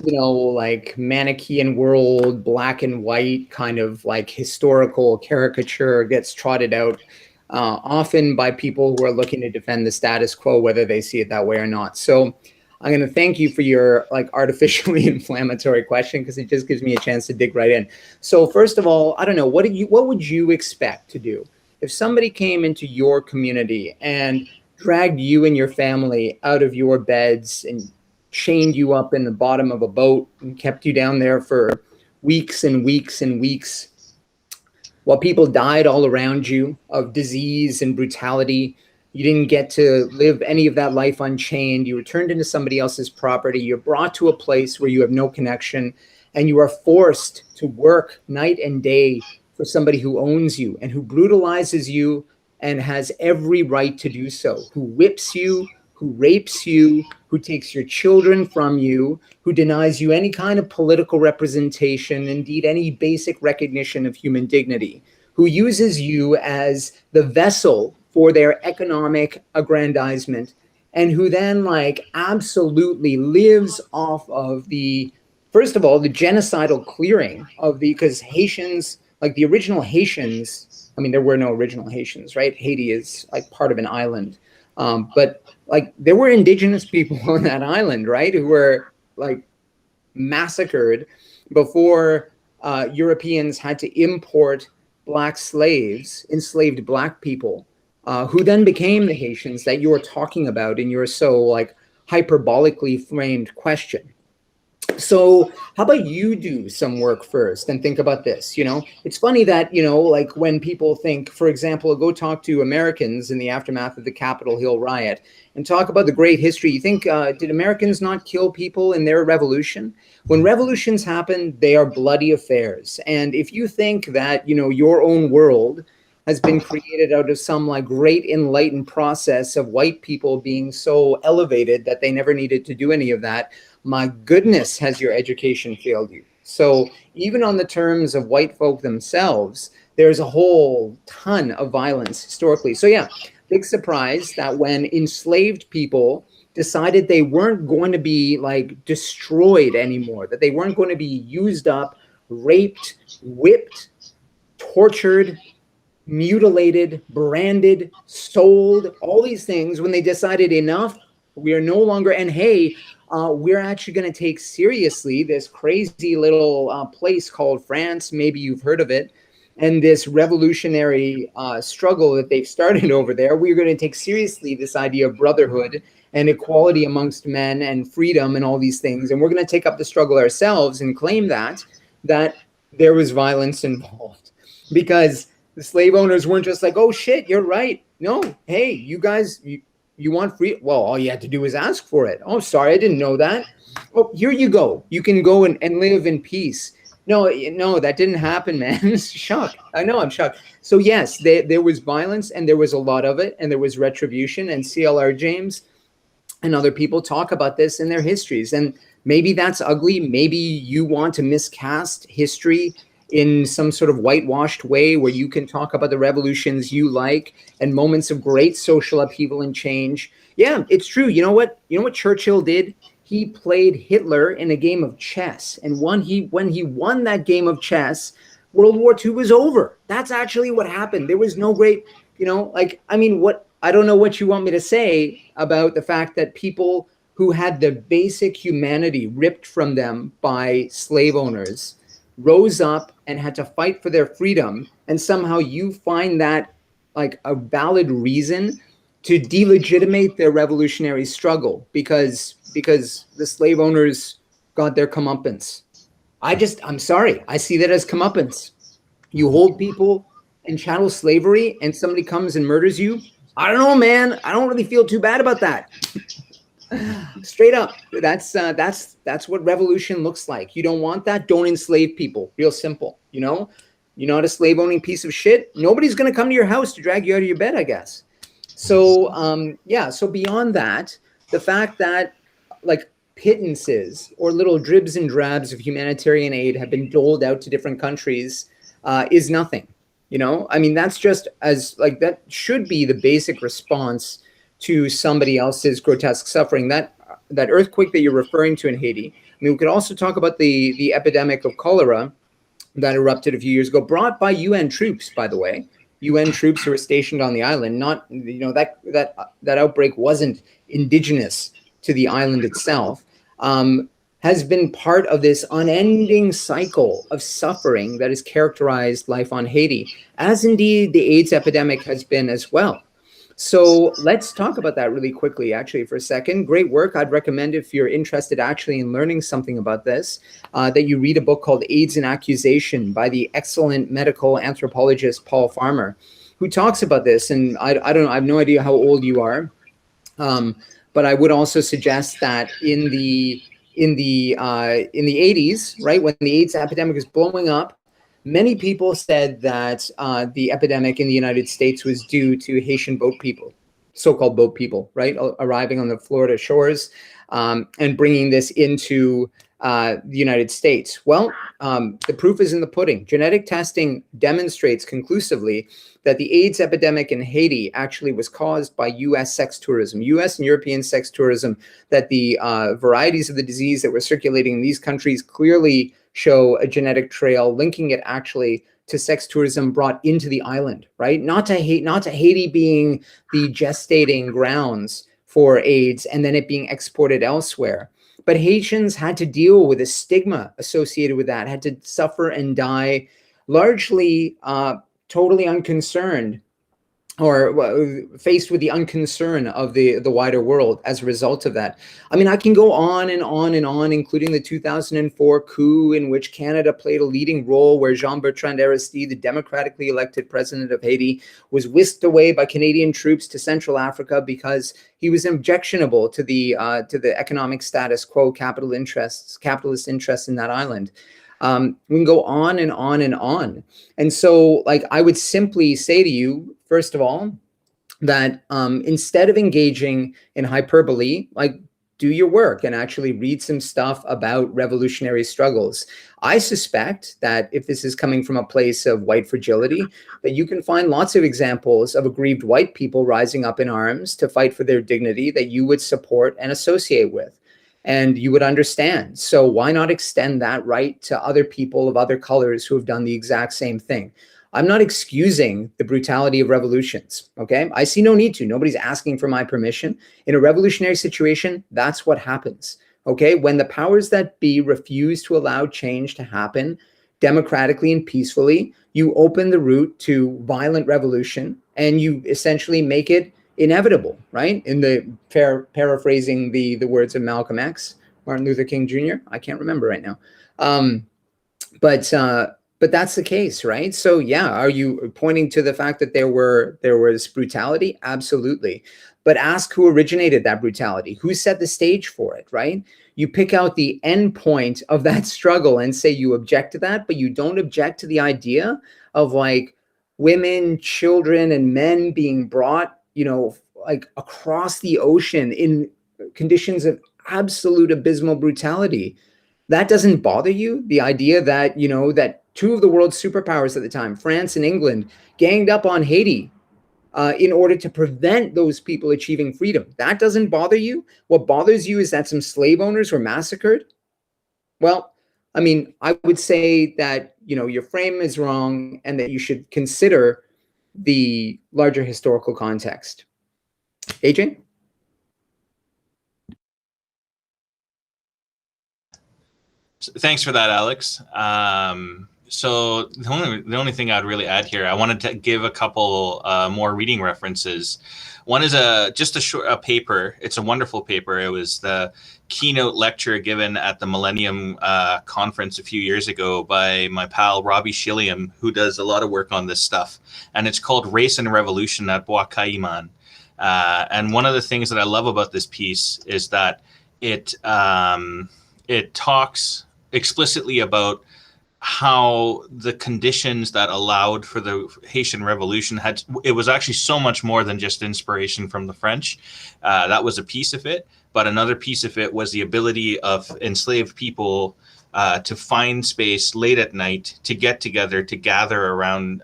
like Manichaean world, black and white kind of like historical caricature gets trotted out often by people who are looking to defend the status quo, whether they see it that way or not. So I'm going to thank you for your like artificially inflammatory question, because it just gives me a chance to dig right in. So first of all, I don't know, what would you expect to do if somebody came into your community and dragged you and your family out of your beds and chained you up in the bottom of a boat and kept you down there for weeks and weeks and weeks while people died all around you of disease and brutality? You didn't get to live any of that life unchained. You were turned into somebody else's property. You're brought to a place where you have no connection, and you are forced to work night and day for somebody who owns you and who brutalizes you and has every right to do so, who whips you, who rapes you, who takes your children from you, who denies you any kind of political representation, indeed any basic recognition of human dignity, who uses you as the vessel for their economic aggrandizement, and who then like absolutely lives off of the, first of all, the genocidal clearing of the, because Haitians, like the original Haitians, I mean, there were no original Haitians, right? Haiti is like part of an island. But like there were indigenous people on that island, right? Who were like massacred before Europeans had to import black slaves, enslaved black people, who then became the Haitians that you're talking about in your so like hyperbolically framed question. So how about you do some work first and think about this? You know, it's funny that, you know, like when people think, for example, go talk to Americans in the aftermath of the Capitol Hill riot and talk about the great history. You think, did Americans not kill people in their revolution? When revolutions happen, they are bloody affairs. And if you think that, you know, your own world has been created out of some like great enlightened process of white people being so elevated that they never needed to do any of that, my goodness, has your education failed you? So even on the terms of white folk themselves, there's a whole ton of violence historically. So yeah, big surprise that when enslaved people decided they weren't going to be like destroyed anymore, that they weren't going to be used up, raped, whipped, tortured, mutilated, branded, sold, all these things, when they decided enough, we are no longer, and hey, we're actually going to take seriously this crazy little place called France. Maybe you've heard of it. And this revolutionary struggle that they've started over there. We're going to take seriously this idea of brotherhood and equality amongst men and freedom and all these things. And we're going to take up the struggle ourselves and claim that there was violence involved. Because the slave owners weren't just like, oh, shit, you're right. No, hey, you guys, you want free? Well, all you had to do was ask for it. Oh, sorry, I didn't know that. Oh, here you go. You can go and live in peace. No, that didn't happen, man. Shocked. I know, I'm shocked. So yes, there was violence, and there was a lot of it, and there was retribution, and CLR James and other people talk about this in their histories. And maybe that's ugly. Maybe you want to miscast history in some sort of whitewashed way where you can talk about the revolutions you like and moments of great social upheaval and change. Yeah, it's true. You know what Churchill did? He played Hitler in a game of chess. And when he won that game of chess, World War II was over. That's actually what happened. There was no great, I don't know what you want me to say about the fact that people who had the basic humanity ripped from them by slave owners rose up and had to fight for their freedom, and somehow you find that like a valid reason to delegitimate their revolutionary struggle because the slave owners got their comeuppance. I'm sorry, I see that as comeuppance. You hold people in chattel slavery and somebody comes and murders you. I don't know, man. I don't really feel too bad about that. Straight up, that's what revolution looks like. You don't want that? Don't enslave people. Real simple. You're not a slave owning piece of shit. Nobody's gonna come to your house to drag you out of your bed, I guess. So so beyond that, the fact that like pittances or little dribs and drabs of humanitarian aid have been doled out to different countries is nothing. That's just as like that should be the basic response to somebody else's grotesque suffering. That earthquake that you're referring to in Haiti. We could also talk about the epidemic of cholera that erupted a few years ago, brought by UN troops, by the way. UN troops who were stationed on the island. Not, that outbreak wasn't indigenous to the island itself, has been part of this unending cycle of suffering that has characterized life on Haiti, as indeed the AIDS epidemic has been as well. So let's talk about that really quickly, actually, for a second. Great work. I'd recommend, if you're interested actually in learning something about this, that you read a book called AIDS and Accusation by the excellent medical anthropologist Paul Farmer, who talks about this. And I don't know, I have no idea how old you are, but I would also suggest that in the 80s, right, when the AIDS epidemic was blowing up, many people said that the epidemic in the United States was due to Haitian boat people, so-called boat people, right, arriving on the Florida shores and bringing this into the United States. Well, the proof is in the pudding. Genetic testing demonstrates conclusively that the AIDS epidemic in Haiti actually was caused by U.S. sex tourism, U.S. and European sex tourism, that the varieties of the disease that were circulating in these countries clearly show a genetic trail linking it actually to sex tourism brought into the island, right? Not to Haiti being the gestating grounds for AIDS and then it being exported elsewhere. But Haitians had to deal with a stigma associated with that, had to suffer and die largely totally unconcerned, or faced with the unconcern of the wider world as a result of that. I mean, I can go on and on and on, including the 2004 coup in which Canada played a leading role, where Jean-Bertrand Aristide, the democratically elected president of Haiti, was whisked away by Canadian troops to Central Africa because he was objectionable to the economic status quo, capitalist interests in that island. We can go on and on and on. And so, like, I would simply say to you, first of all, that instead of engaging in hyperbole, like, do your work and actually read some stuff about revolutionary struggles. I suspect that if this is coming from a place of white fragility, that you can find lots of examples of aggrieved white people rising up in arms to fight for their dignity that you would support and associate with, and you would understand. So why not extend that right to other people of other colors who have done the exact same thing? I'm not excusing the brutality of revolutions, okay? I see no need to. Nobody's asking for my permission. In a revolutionary situation, that's what happens, okay? When the powers that be refuse to allow change to happen democratically and peacefully, you open the route to violent revolution and you essentially make it inevitable, right? In the paraphrasing the words of Malcolm X, Martin Luther King Jr. I can't remember right now. But that's the case, right? So yeah, are you pointing to the fact that there was brutality? Absolutely. But ask who originated that brutality, who set the stage for it, right? You pick out the end point of that struggle and say you object to that, but you don't object to the idea of, like, women, children, and men being brought, you know, like, across the ocean in conditions of absolute abysmal brutality. That doesn't bother you? The idea that, you know, that two of the world's superpowers at the time, France and England, ganged up on Haiti in order to prevent those people achieving freedom. That doesn't bother you? What bothers you is that some slave owners were massacred? Well, I mean, I would say that, you know, your frame is wrong and that you should consider the larger historical context. AJ? Thanks for that, Alex. So the only thing I'd really add here, I wanted to give a couple more reading references. One is just a paper. It's a wonderful paper. It was the keynote lecture given at the Millennium Conference a few years ago by my pal Robbie Shilliam, who does a lot of work on this stuff. And it's called Race and Revolution at Bois Caiman. And one of the things that I love about this piece is that it talks explicitly about how the conditions that allowed for the Haitian Revolution it was actually so much more than just inspiration from the French. That was a piece of it, but another piece of it was the ability of enslaved people to find space late at night, to get together, to gather around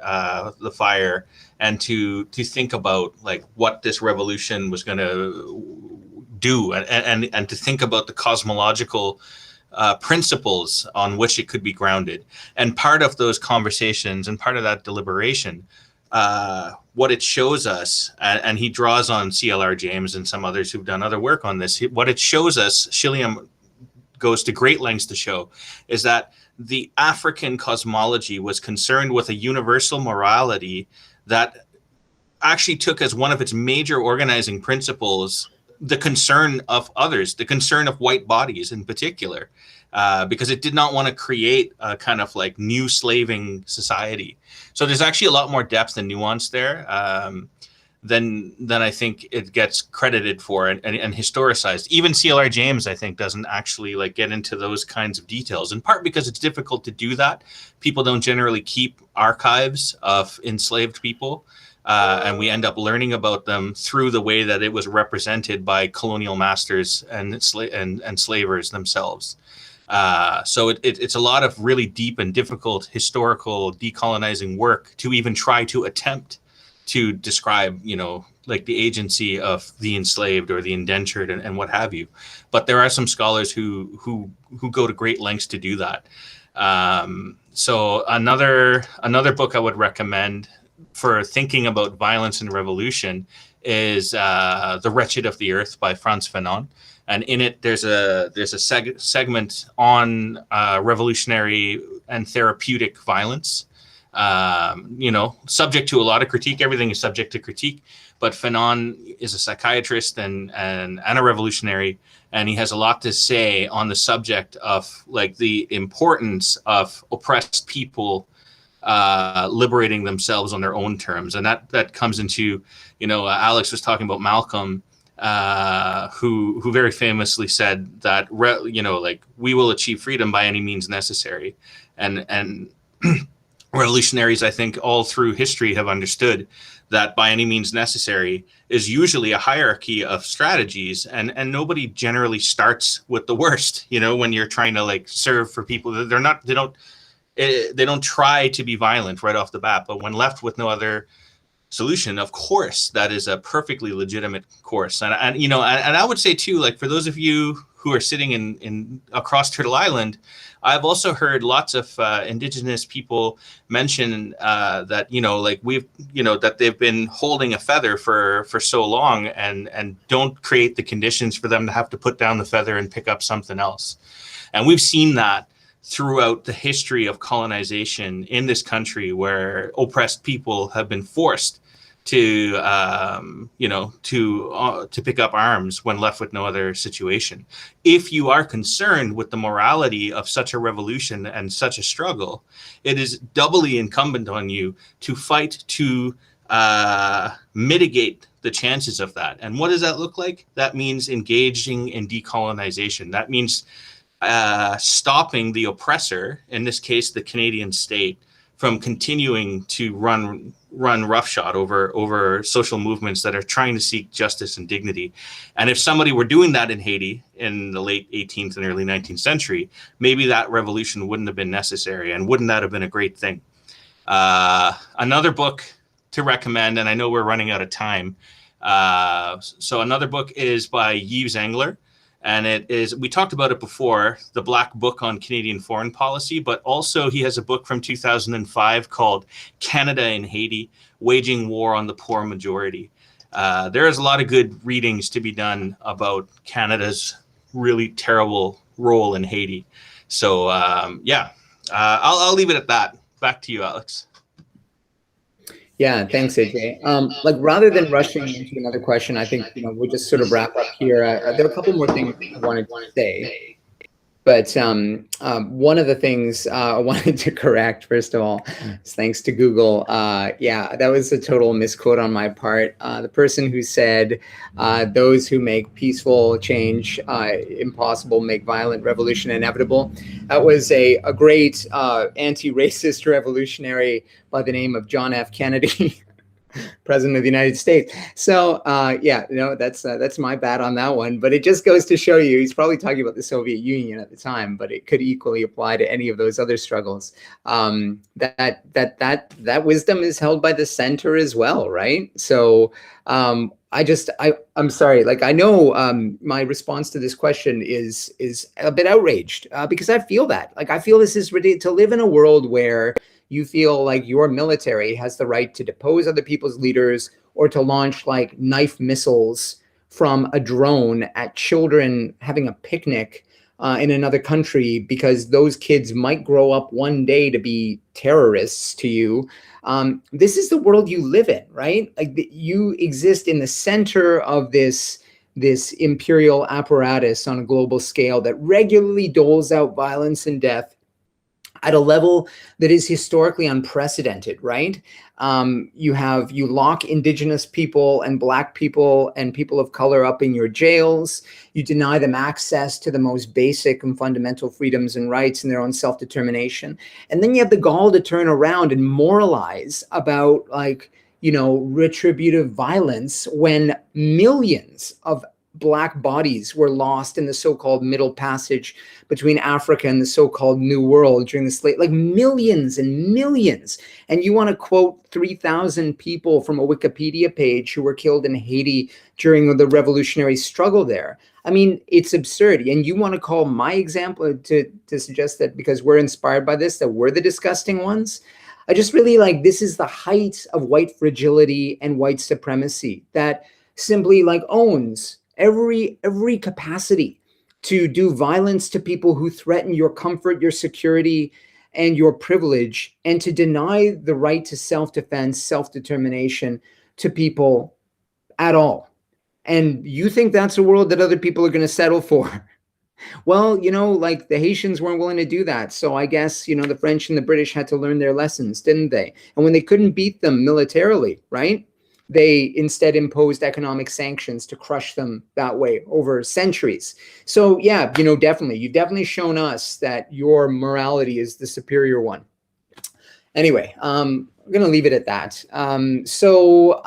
the fire, and to think about, like, what this revolution was going to do, and to think about the cosmological principles on which it could be grounded. And part of those conversations and part of that deliberation what it shows us, and he draws on C.L.R. James and some others who've done other work on this. What it shows us, Shilliam goes to great lengths to show, is that the African cosmology was concerned with a universal morality that actually took as one of its major organizing principles the concern of others, the concern of white bodies in particular, because it did not want to create a kind of like new slaving society. So there's actually a lot more depth and nuance there than I think it gets credited for and historicized. Even C.L.R. James, I think, doesn't actually like get into those kinds of details, in part because it's difficult to do that. People don't generally keep archives of enslaved people. And we end up learning about them through the way that it was represented by colonial masters and slavers themselves. So it's a lot of really deep and difficult historical decolonizing work to even try to attempt to describe, like the agency of the enslaved or the indentured and what have you. But there are some scholars who go to great lengths to do that. So another book I would recommend for thinking about violence and revolution is The Wretched of the Earth by Frantz Fanon. And in it, there's a segment on revolutionary and therapeutic violence. Subject to a lot of critique. Everything is subject to critique. But Fanon is a psychiatrist and a revolutionary, and he has a lot to say on the subject of like the importance of oppressed people liberating themselves on their own terms. And that comes into, Alex was talking about Malcolm, who very famously said that, we will achieve freedom by any means necessary. And revolutionaries, I think, all through history have understood that by any means necessary is usually a hierarchy of strategies, and nobody generally starts with the worst, when you're trying to like serve for people. They don't try to be violent right off the bat, but when left with no other solution, of course, that is a perfectly legitimate course. And I would say too, like for those of you who are sitting in across Turtle Island, I've also heard lots of Indigenous people mention that that they've been holding a feather for so long and don't create the conditions for them to have to put down the feather and pick up something else. And we've seen that throughout the history of colonization in this country, where oppressed people have been forced to pick up arms when left with no other situation. If you are concerned with the morality of such a revolution and such a struggle, it is doubly incumbent on you to fight to mitigate the chances of that. And what does that look like? That means engaging in decolonization. That means stopping the oppressor, in this case the Canadian state, from continuing to run roughshod over social movements that are trying to seek justice and dignity. And if somebody were doing that in Haiti in the late 18th and early 19th century, maybe that revolution wouldn't have been necessary, and wouldn't that have been a great thing? Another book to recommend, and I know we're running out of time, so another book is by Yves Engler. And it is, we talked about it before, the Black Book on Canadian Foreign Policy, but also he has a book from 2005 called Canada in Haiti, Waging War on the Poor Majority. There is a lot of good readings to be done about Canada's really terrible role in Haiti. So I'll leave it at that. Back to you, Alex. Yeah, thanks, AJ. Rather than rushing into another question, I think we'll just sort of wrap up here. There are a couple more things I wanted to say, but one of the things I wanted to correct, first of all, is thanks to Google. That was a total misquote on my part. The person who said those who make peaceful change impossible make violent revolution inevitable, that was a great anti-racist revolutionary by the name of John F. Kennedy, President of the United States. So that's my bad on that one. But it just goes to show you, he's probably talking about the Soviet Union at the time, but it could equally apply to any of those other struggles. That wisdom is held by the center as well, right? So I'm sorry. Like, I know my response to this question is a bit outraged because I feel that. Like, I feel this is ridiculous to live in a world where you feel like your military has the right to depose other people's leaders or to launch like knife missiles from a drone at children having a picnic in another country because those kids might grow up one day to be terrorists to you. This is the world you live in, right? Like you exist in the center of this imperial apparatus on a global scale that regularly doles out violence and death at a level that is historically unprecedented, right? You lock indigenous people and Black people and people of color up in your jails. You deny them access to the most basic and fundamental freedoms and rights and their own self-determination. And then you have the gall to turn around and moralize about retributive violence when millions of Black bodies were lost in the so-called Middle Passage between Africa and the so-called New World during the slave, like millions and millions. And you want to quote 3,000 people from a Wikipedia page who were killed in Haiti during the revolutionary struggle there. I mean, it's absurd. And you want to call my example to suggest that because we're inspired by this, that we're the disgusting ones? I just really this is the height of white fragility and white supremacy that simply owns every capacity to do violence to people who threaten your comfort, your security, and your privilege, and to deny the right to self-defense, self-determination to people at all. And you think that's a world that other people are going to settle for? Well, the Haitians weren't willing to do that. So I guess, the French and the British had to learn their lessons, didn't they? And when they couldn't beat them militarily, right? They instead imposed economic sanctions to crush them that way over centuries. So yeah, definitely, you've definitely shown us that your morality is the superior one. Anyway, I'm going to leave it at that. So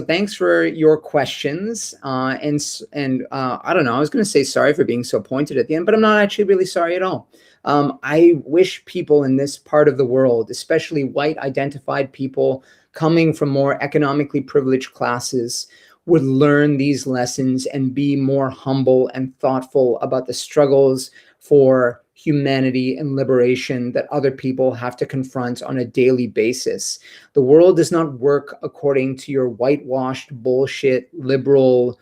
thanks for your questions. And I don't know, I was going to say sorry for being so pointed at the end, but I'm not actually really sorry at all. I wish people in this part of the world, especially white identified people coming from more economically privileged classes, would learn these lessons and be more humble and thoughtful about the struggles for humanity and liberation that other people have to confront on a daily basis. The world does not work according to your whitewashed bullshit, liberal,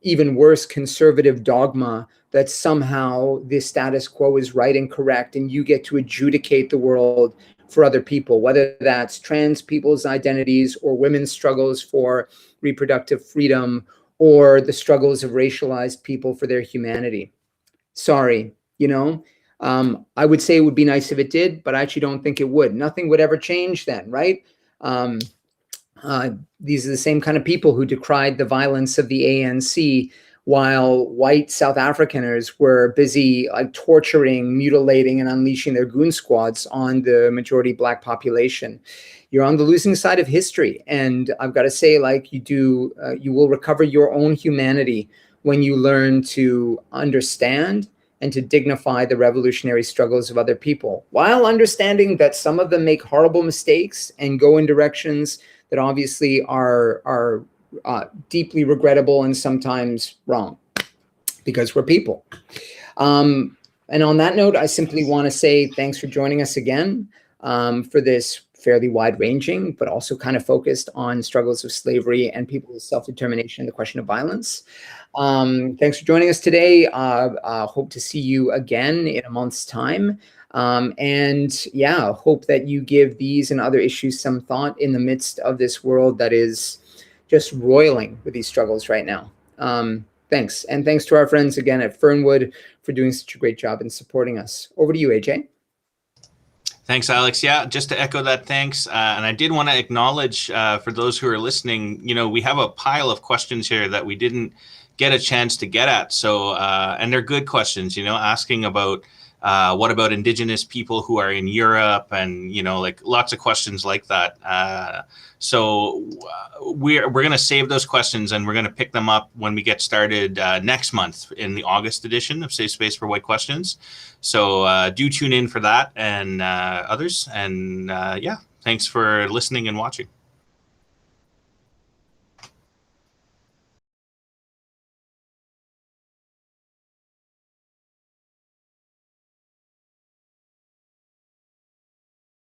even worse, conservative dogma that somehow the status quo is right and correct and you get to adjudicate the world for other people, whether that's trans people's identities or women's struggles for reproductive freedom or the struggles of racialized people for their humanity. Sorry, I would say it would be nice if it did, but I actually don't think it would. Nothing would ever change then, right? These are the same kind of people who decried the violence of the ANC while white South Africaners were busy torturing, mutilating, and unleashing their goon squads on the majority Black population. You're on the losing side of history. And I've got to say, you will recover your own humanity when you learn to understand and to dignify the revolutionary struggles of other people, while understanding that some of them make horrible mistakes and go in directions that obviously are deeply regrettable and sometimes wrong, because we're people. And on that note, I simply want to say thanks for joining us again for this fairly wide-ranging, but also kind of focused on struggles of slavery and people's self-determination and the question of violence. Thanks for joining us today. Hope to see you again in a month's time. And yeah, hope that you give these and other issues some thought in the midst of this world that is just roiling with these struggles right now. Thanks. And thanks to our friends again at Fernwood for doing such a great job in supporting us. Over to you, AJ. Thanks, Alex. Yeah, just to echo that, thanks. And I did want to acknowledge for those who are listening, we have a pile of questions here that we didn't get a chance to get at. So, and they're good questions, asking about what about Indigenous people who are in Europe and, lots of questions like that. So we're going to save those questions and we're going to pick them up when we get started next month in the August edition of Safe Space for White Questions. So do tune in for that and others. And yeah, thanks for listening and watching.